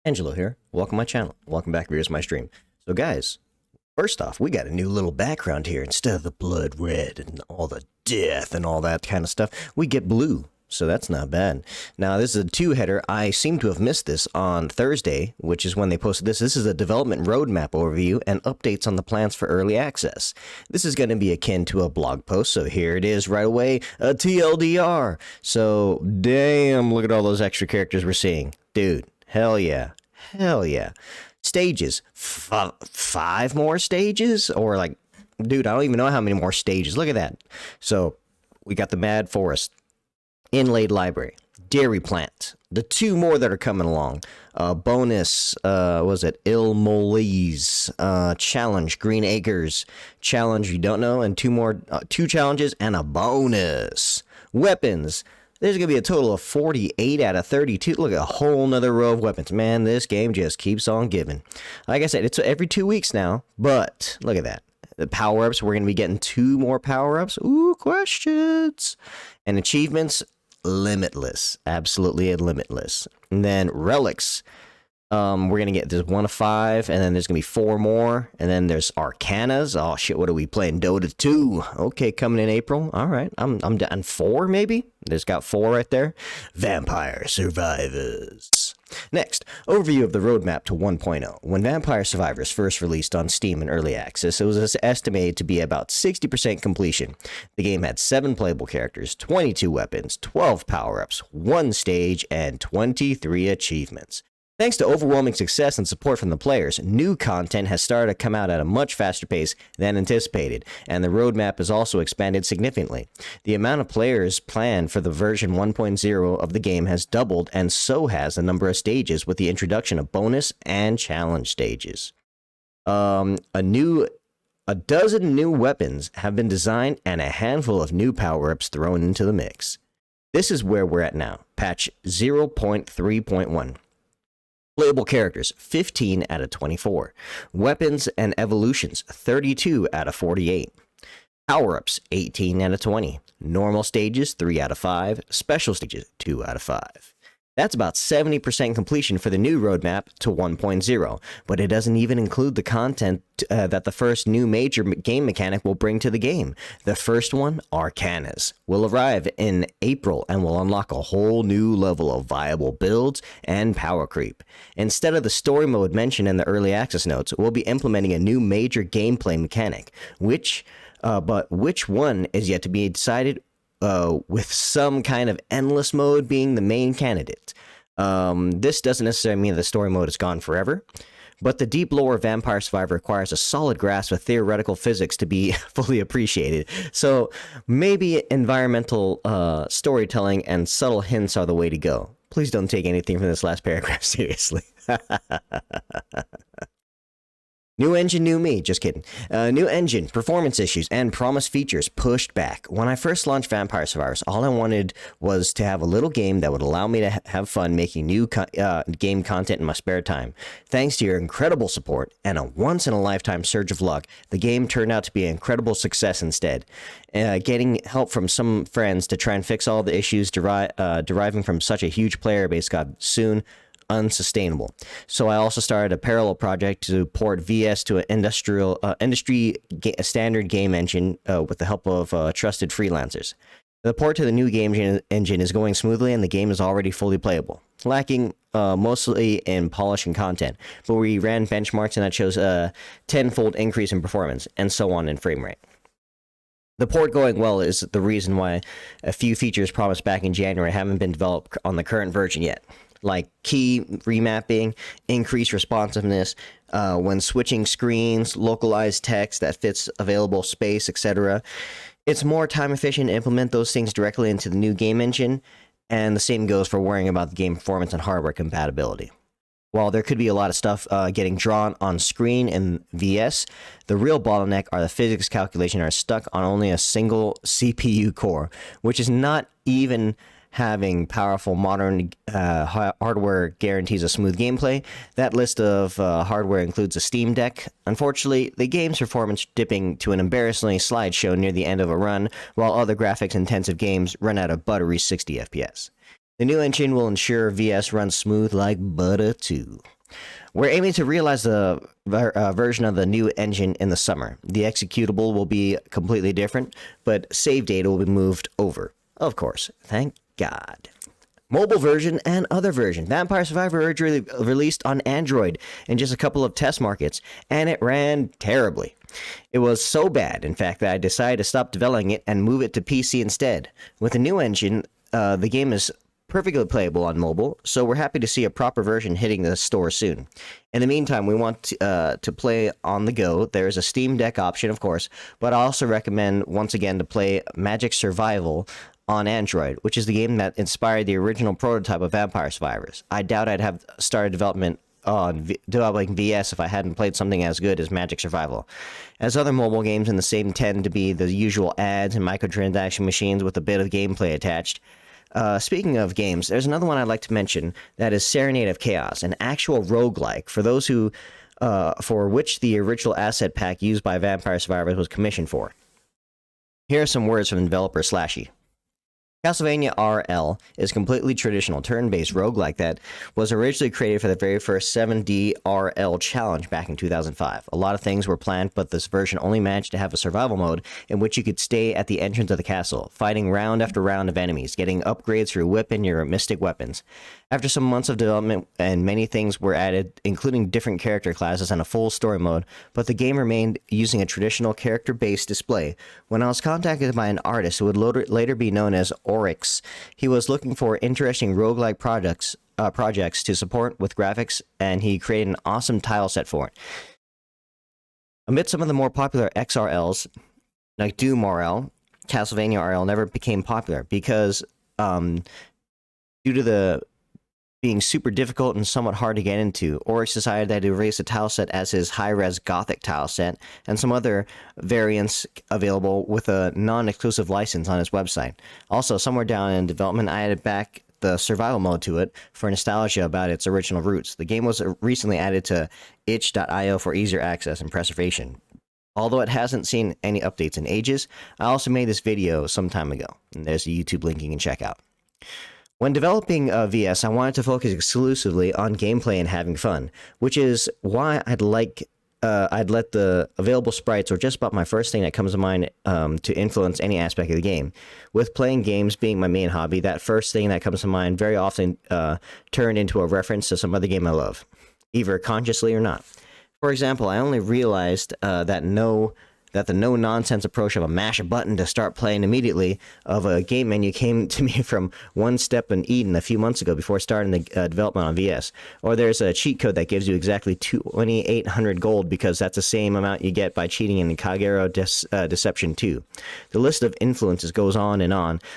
Angelo here. Welcome to my channel. Welcome back viewers to my stream. So guys, first off, we got a new little background here. Instead of the blood red and all the death and all that kind of stuff, we get blue. So that's not bad. Now this is a two-header. I seem to have missed this on Thursday, which is when they posted this. This is a development roadmap overview and updates on the plans for early access. This is going to be akin to a blog post, so here it is right away, a TLDR. So damn, look at all those extra characters we're seeing. Dude. Hell yeah. Hell yeah. Stages. Five more stages? Or like, dude, I don't even know how many more stages. Look at that. So, we got the Mad Forest, Inlaid Library, Dairy Plant, the two more that are coming along. Bonus, was it Il Molise, Challenge, Green Acres, Challenge you don't know, and two more, two challenges, and a bonus. Weapons. There's going to be a total of 48 out of 32. Look at a whole nother row of weapons. Man, this game just keeps on giving. Like I said, it's every 2 weeks now, but look at that. The power-ups, we're going to be getting 2 more power-ups. Ooh, questions. And achievements, limitless. Absolutely limitless. And then relics. We're going to get this 1 of 5, and then there's going to be 4 more, and then there's Arcanas. Oh, shit, what are we playing? Dota 2. Okay, coming in April. All right, I'm down 4, maybe? There's got 4 right there. Vampire Survivors. Next, overview of the roadmap to 1.0. When Vampire Survivors first released on Steam in early access, it was estimated to be about 60% completion. The game had 7 playable characters, 22 weapons, 12 power-ups, 1 stage, and 23 achievements. Thanks to overwhelming success and support from the players, new content has started to come out at a much faster pace than anticipated, and the roadmap has also expanded significantly. The amount of players planned for the version 1.0 of the game has doubled, and so has the number of stages with the introduction of bonus and challenge stages. A dozen new weapons have been designed and a handful of new power-ups thrown into the mix. This is where we're at now, patch 0.3.1. Playable characters, 15 out of 24. Weapons and evolutions, 32 out of 48. Power-ups, 18 out of 20. Normal stages, 3 out of 5. Special stages, 2 out of 5. That's about 70% completion for the new roadmap to 1.0, but it doesn't even include the content that the first new major game mechanic will bring to the game. The first one, Arcanas, will arrive in April and will unlock a whole new level of viable builds and power creep. Instead of the story mode mentioned in the early access notes, we'll be implementing a new major gameplay mechanic, but which one is yet to be decided, with some kind of endless mode being the main candidate. This doesn't necessarily mean the story mode is gone forever, but the deep lore of Vampire Survivor requires a solid grasp of theoretical physics to be fully appreciated. So maybe environmental storytelling and subtle hints are the way to go. Please don't take anything from this last paragraph seriously. New engine, new me. Just kidding. New engine, performance issues, and promised features pushed back. When I first launched Vampire Survivors, all I wanted was to have a little game that would allow me to have fun making new game content in my spare time. Thanks to your incredible support and a once-in-a-lifetime surge of luck, the game turned out to be an incredible success instead. Getting help from some friends to try and fix all the issues deriving from such a huge player base got soon unsustainable. So I also started a parallel project to port VS to an industry standard game engine with the help of trusted freelancers. The port to the new game engine is going smoothly, and the game is already fully playable, lacking mostly in polish and content, but we ran benchmarks and that shows a 10-fold increase in performance, and so on in frame rate. The port going well is the reason why a few features promised back in January haven't been developed on the current version yet, like key remapping, increased responsiveness when switching screens, localized text that fits available space, etc. It's more time efficient to implement those things directly into the new game engine, and the same goes for worrying about the game performance and hardware compatibility. While there could be a lot of stuff getting drawn on screen in VS, the real bottleneck are the physics calculation are stuck on only a single CPU core, which is not even having powerful modern hardware guarantees a smooth gameplay. That list of hardware includes a Steam Deck. Unfortunately, the game's performance dipping to an embarrassingly slideshow near the end of a run, while other graphics-intensive games run at a buttery 60 FPS. The new engine will ensure VS runs smooth like butter too. We're aiming to realize the version of the new engine in the summer. The executable will be completely different, but save data will be moved over. Of course, thank God. Mobile version and other version. Vampire Survivor originally released on Android in just a couple of test markets, and it ran terribly. It was so bad, in fact, that I decided to stop developing it and move it to PC instead. With the new engine, the game is perfectly playable on mobile, so we're happy to see a proper version hitting the store soon. In the meantime, we want to play on the go. There is a Steam Deck option, of course, but I also recommend, once again, to play Magic Survival on Android, which is the game that inspired the original prototype of Vampire Survivors. I doubt I'd have started development on developing VS if I hadn't played something as good as Magic Survival. As other mobile games in the same tend to be the usual ads and microtransaction machines with a bit of gameplay attached. Speaking of games, there's another one I'd like to mention that is Serenade of Chaos, an actual roguelike for those who, for which the original asset pack used by Vampire Survivors was commissioned for. Here are some words from developer Slashy. Castlevania RL is completely traditional turn-based roguelike that was originally created for the very first 7D RL challenge back in 2005. A lot of things were planned, but this version only managed to have a survival mode in which you could stay at the entrance of the castle, fighting round after round of enemies, getting upgrades through whipping your mystic weapons. After some months of development and many things were added, including different character classes and a full story mode, but the game remained using a traditional character-based display. When I was contacted by an artist who would later be known as Oryx, he was looking for interesting roguelike projects to support with graphics, and he created an awesome tile set for it. Amid some of the more popular XRLs, like Doom RL, Castlevania RL never became popular because, due to the being super difficult and somewhat hard to get into, Oryx decided that he'd release a tile set as his high-res Gothic tile set, and some other variants available with a non-exclusive license on his website. Also, somewhere down in development, I added back the survival mode to it for nostalgia about its original roots. The game was recently added to itch.io for easier access and preservation. Although it hasn't seen any updates in ages, I also made this video some time ago, and there's a YouTube link you can check out. When developing VS, I wanted to focus exclusively on gameplay and having fun, which is why I'd let the available sprites, or just about my first thing that comes to mind, to influence any aspect of the game. With playing games being my main hobby, that first thing that comes to mind very often turned into a reference to some other game I love, either consciously or not. For example, I only realized that the no-nonsense approach of a mash a button to start playing immediately of a game menu came to me from One Step in Eden a few months ago before starting the development on VS. Or there's a cheat code that gives you exactly 2,800 gold because that's the same amount you get by cheating in Kagero Deception 2. The list of influences goes on,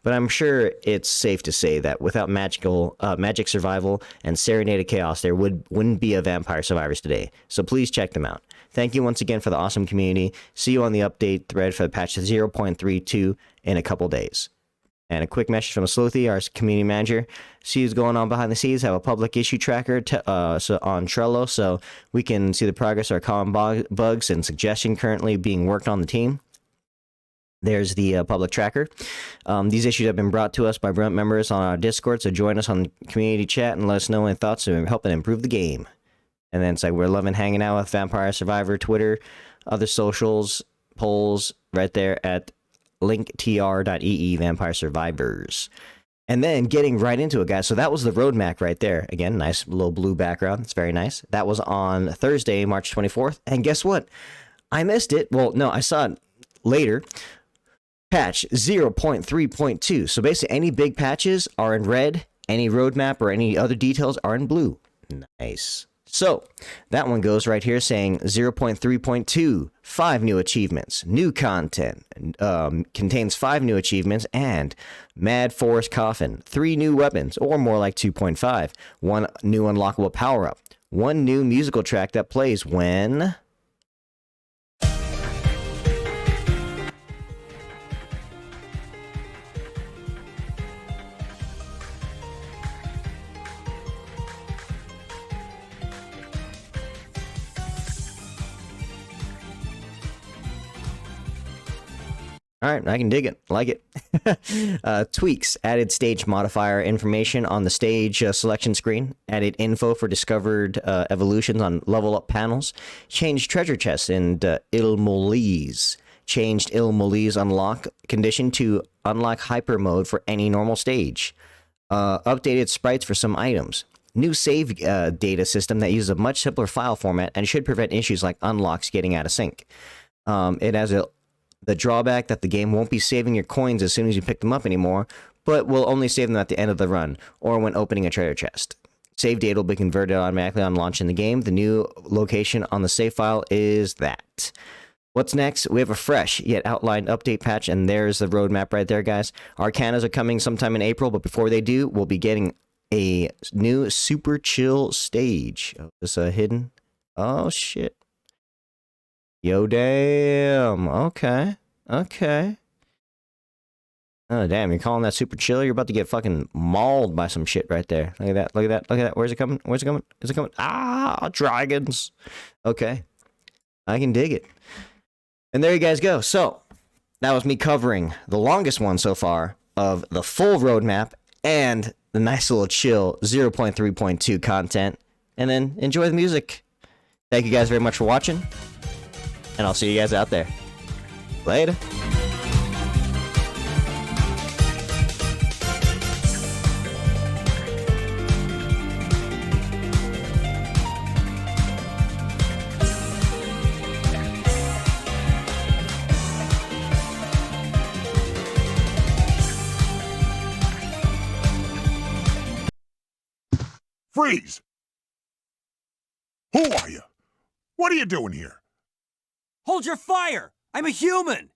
but I'm sure it's safe to say that without Magic Survival and Serenade of Chaos, there wouldn't be a Vampire Survivors today. So please check them out. Thank you once again for the awesome community. See you on the update thread for the patch 0.32 in a couple days. And a quick message from Sleuthy, our community manager. See what's going on behind the scenes. Have a public issue tracker on Trello so we can see the progress of our common bugs and suggestion currently being worked on the team. There's the public tracker. These issues have been brought to us by Brunt members on our Discord, so join us on the community chat and let us know any thoughts to helping improve the game. And then it's like we're loving hanging out with Vampire Survivor, Twitter, other socials, polls, right there at linktr.ee Vampire Survivors. And then getting right into it, guys. So that was the roadmap right there. Again, nice little blue background. It's very nice. That was on Thursday, March 24th. And guess what? I missed it. Well, no, I saw it later. Patch 0.3.2. So basically any big patches are in red. Any roadmap or any other details are in blue. Nice. So, that one goes right here saying 0.3.2, 5 new achievements, new content, contains 5 new achievements, and Mad Forest Coffin, 3 new weapons, or more like 2.5, 1 new unlockable power-up, 1 new musical track that plays when... All right, I can dig it. Like it. Tweaks. Added stage modifier information on the stage selection screen. Added info for discovered evolutions on level up panels. Changed treasure chests and Il Molise. Changed Il Molise unlock condition to unlock hyper mode for any normal stage. Updated sprites for some items. New save data system that uses a much simpler file format and should prevent issues like unlocks getting out of sync. It has the drawback that the game won't be saving your coins as soon as you pick them up anymore, but will only save them at the end of the run or when opening a treasure chest. Save data will be converted automatically on launch in the game. The new location on the save file is that. What's next? We have a fresh yet outlined update patch, and there's the roadmap right there, guys. Arcanas are coming sometime in April, but before they do, we'll be getting a new super chill stage. Oh, is this hidden? Oh, shit. Yo, damn. Okay. Okay. Oh, damn. You're calling that super chill? You're about to get fucking mauled by some shit right there. Look at that. Look at that. Look at that. Where's it coming? Where's it coming? Is it coming? Ah, dragons. Okay. I can dig it. And there you guys go. So, that was me covering the longest one so far of the full roadmap and the nice little chill 0.3.2 content. And then enjoy the music. Thank you guys very much for watching. And I'll see you guys out there. Later. Freeze! Who are you? What are you doing here? Hold your fire! I'm a human!